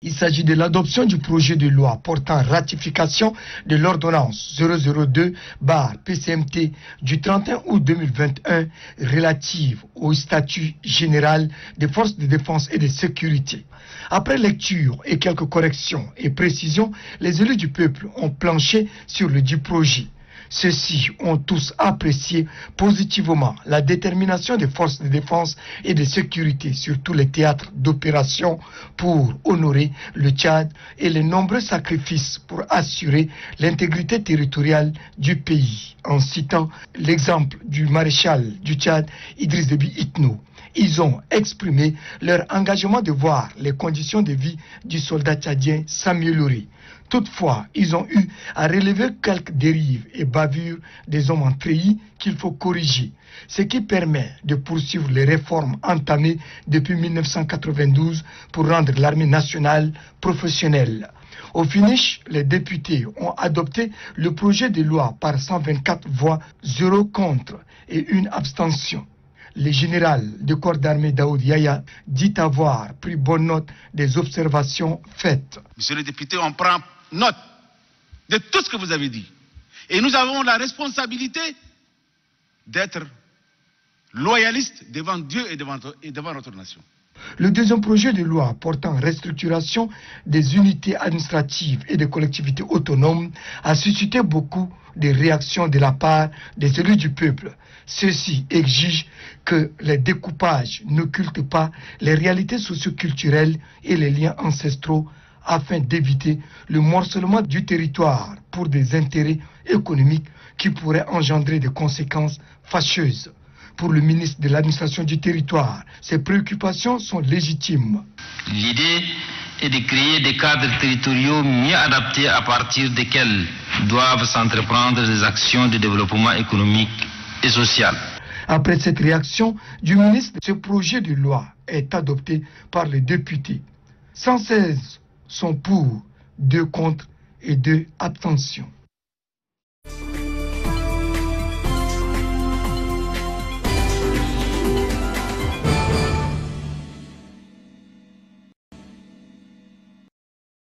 Il s'agit de l'adoption du projet de loi portant ratification de l'ordonnance 002/PCMT du 31 août 2021 relative au statut général des forces de défense et de sécurité. Après lecture et quelques corrections et précisions, les élus du peuple ont planché sur le dit projet. Ceux-ci ont tous apprécié positivement la détermination des forces de défense et de sécurité sur tous les théâtres d'opération pour honorer le Tchad et les nombreux sacrifices pour assurer l'intégrité territoriale du pays, en citant l'exemple du maréchal du Tchad, Idriss Déby Itno. Ils ont exprimé leur engagement de voir les conditions de vie du soldat tchadien s'améliorer. Toutefois, ils ont eu à relever quelques dérives et bavures des hommes en treillis qu'il faut corriger, ce qui permet de poursuivre les réformes entamées depuis 1992 pour rendre l'armée nationale professionnelle. Au finish, les députés ont adopté le projet de loi par 124 voix, 0 contre et 1 abstention. Le général de corps d'armée Daoud Yaya dit avoir pris bonne note des observations faites. Monsieur le député, on prend note de tout ce que vous avez dit. Et nous avons la responsabilité d'être loyalistes devant Dieu et devant notre nation. Le deuxième projet de loi portant restructuration des unités administratives et des collectivités autonomes a suscité beaucoup de réactions de la part des élus du peuple. Ceux-ci exigent que les découpages n'occultent pas les réalités socioculturelles et les liens ancestraux afin d'éviter le morcellement du territoire pour des intérêts économiques qui pourraient engendrer des conséquences fâcheuses. Pour le ministre de l'administration du territoire, ces préoccupations sont légitimes. L'idée est de créer des cadres territoriaux mieux adaptés à partir desquels doivent s'entreprendre des actions de développement économique et social. Après cette réaction du ministre, ce projet de loi est adopté par les députés. 116 sont pour, 2 contre et 2 abstentions.